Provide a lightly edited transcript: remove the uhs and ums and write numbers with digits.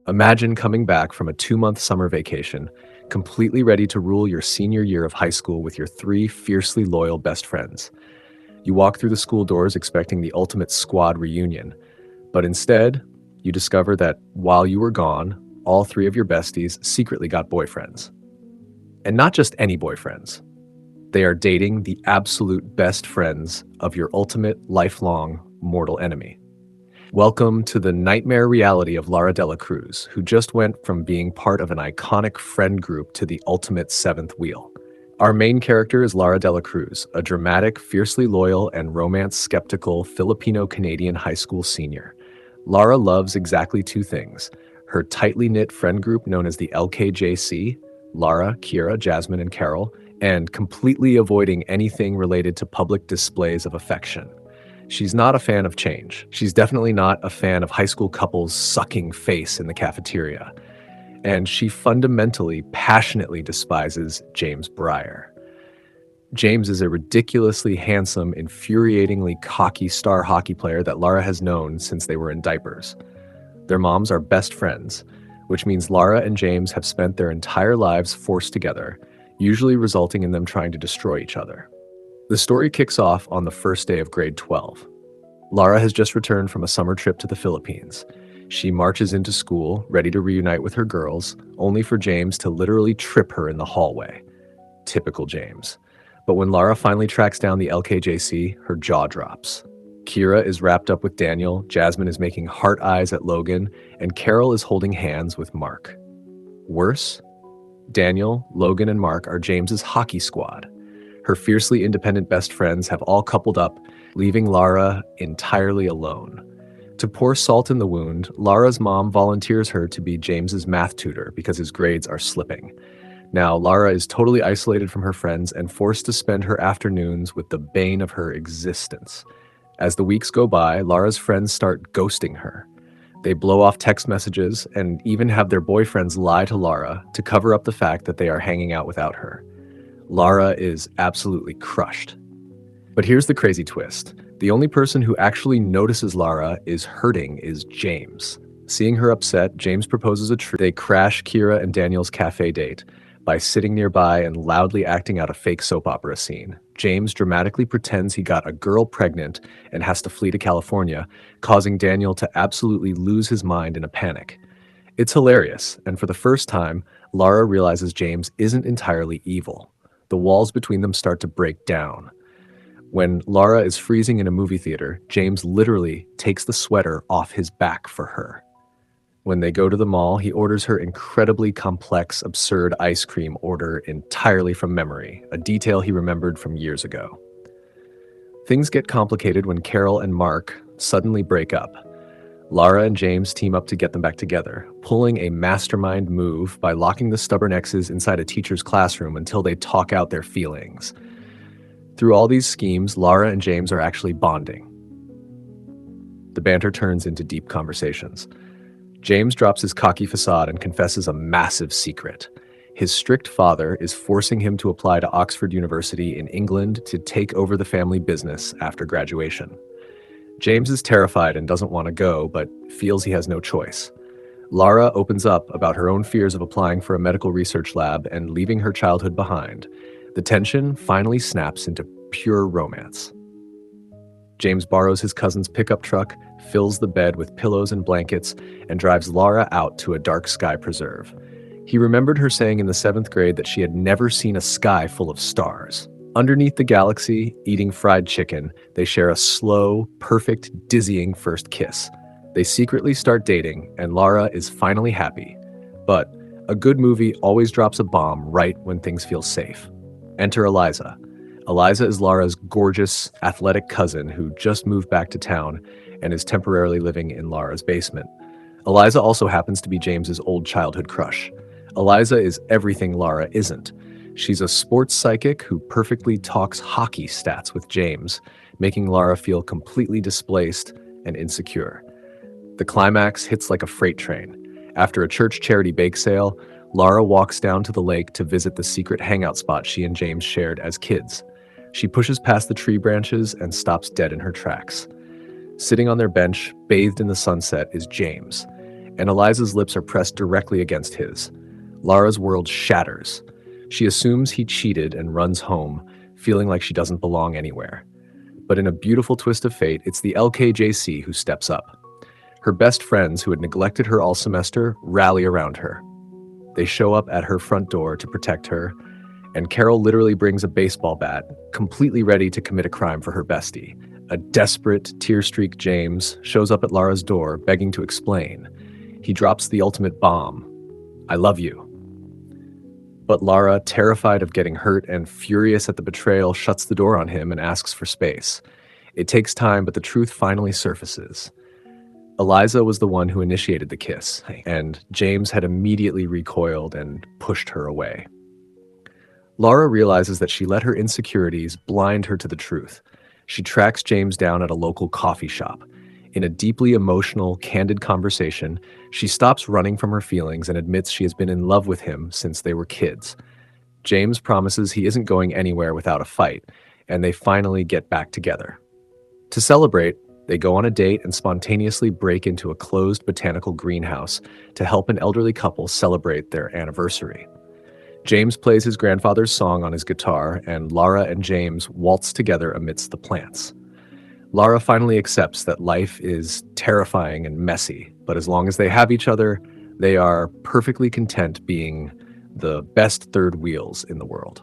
Imagine coming back from a 2-month summer vacation, completely ready to rule your senior year of high school with your three fiercely loyal best friends. You walk through the school doors expecting the ultimate squad reunion, but instead, you discover that while you were gone, all three of your besties secretly got boyfriends. And not just any boyfriends. They are dating the absolute best friends of your ultimate lifelong mortal enemy. Welcome to the nightmare reality of Lara Dela Cruz, who just went from being part of an iconic friend group to the ultimate seventh wheel. Our main character is Lara Dela Cruz, a dramatic, fiercely loyal, and romance-skeptical Filipino-Canadian high school senior. Lara loves exactly two things: her tightly knit friend group known as the LKJC, Lara, Kira, Jasmine, and Carol, and completely avoiding anything related to public displays of affection. She's not a fan of change. She's definitely not a fan of high school couples sucking face in the cafeteria. And she fundamentally, passionately despises James Breyer. James is a ridiculously handsome, infuriatingly cocky star hockey player that Lara has known since they were in diapers. Their moms are best friends, which means Lara and James have spent their entire lives forced together, usually resulting in them trying to destroy each other. The story kicks off on the first day of grade 12. Lara has just returned from a summer trip to the Philippines. She marches into school, ready to reunite with her girls, only for James to literally trip her in the hallway. Typical James. But when Lara finally tracks down the LKJC, her jaw drops. Kira is wrapped up with Daniel, Jasmine is making heart eyes at Logan, and Carol is holding hands with Mark. Worse, Daniel, Logan, and Mark are James's hockey squad. Her fiercely independent best friends have all coupled up, leaving Lara entirely alone. To pour salt in the wound, Lara's mom volunteers her to be James's math tutor because his grades are slipping. Now, Lara is totally isolated from her friends and forced to spend her afternoons with the bane of her existence. As the weeks go by, Lara's friends start ghosting her. They blow off text messages and even have their boyfriends lie to Lara to cover up the fact that they are hanging out without her. Lara is absolutely crushed. But here's the crazy twist. The only person who actually notices Lara is hurting is James. Seeing her upset, James proposes a treat. They crash Kira and Daniel's cafe date by sitting nearby and loudly acting out a fake soap opera scene. James dramatically pretends he got a girl pregnant and has to flee to California, causing Daniel to absolutely lose his mind in a panic. It's hilarious, and for the first time, Lara realizes James isn't entirely evil. The walls between them start to break down. When Lara is freezing in a movie theater, James literally takes the sweater off his back for her. When they go to the mall, he orders her incredibly complex, absurd ice cream order entirely from memory, a detail he remembered from years ago. Things get complicated when Carol and Mark suddenly break up. Lara and James team up to get them back together, pulling a mastermind move by locking the stubborn exes inside a teacher's classroom until they talk out their feelings. Through all these schemes, Lara and James are actually bonding. The banter turns into deep conversations. James drops his cocky facade and confesses a massive secret. His strict father is forcing him to apply to Oxford University in England to take over the family business after graduation. James is terrified and doesn't want to go, but feels he has no choice. Lara opens up about her own fears of applying for a medical research lab and leaving her childhood behind. The tension finally snaps into pure romance. James borrows his cousin's pickup truck, fills the bed with pillows and blankets, and drives Lara out to a dark sky preserve. He remembered her saying in the 7th grade that she had never seen a sky full of stars. Underneath the galaxy, eating fried chicken, they share a slow, perfect, dizzying first kiss. They secretly start dating, and Lara is finally happy. But a good movie always drops a bomb right when things feel safe. Enter Eliza. Eliza is Lara's gorgeous, athletic cousin who just moved back to town and is temporarily living in Lara's basement. Eliza also happens to be James's old childhood crush. Eliza is everything Lara isn't. She's a sports psychic who perfectly talks hockey stats with James, making Lara feel completely displaced and insecure. The climax hits like a freight train. After a church charity bake sale, Lara walks down to the lake to visit the secret hangout spot she and James shared as kids. She pushes past the tree branches and stops dead in her tracks. Sitting on their bench, bathed in the sunset, is James. and Eliza's lips are pressed directly against his. Lara's world shatters. She assumes he cheated and runs home, feeling like she doesn't belong anywhere. But in a beautiful twist of fate, it's the LKJC who steps up. Her best friends, who had neglected her all semester, rally around her. They show up at her front door to protect her, and Carol literally brings a baseball bat, completely ready to commit a crime for her bestie. A desperate, tear-streaked James shows up at Lara's door, begging to explain. He drops the ultimate bomb. I love you. But Lara, terrified of getting hurt and furious at the betrayal, shuts the door on him and asks for space. It takes time, but the truth finally surfaces. Eliza was the one who initiated the kiss, and James had immediately recoiled and pushed her away. Lara realizes that she let her insecurities blind her to the truth. She tracks James down at a local coffee shop. In a deeply emotional, candid conversation, she stops running from her feelings and admits she has been in love with him since they were kids. James promises he isn't going anywhere without a fight, and they finally get back together. To celebrate, they go on a date and spontaneously break into a closed botanical greenhouse to help an elderly couple celebrate their anniversary. James plays his grandfather's song on his guitar, and Lara and James waltz together amidst the plants. Lara finally accepts that life is terrifying and messy, but as long as they have each other, they are perfectly content being the best third wheels in the world.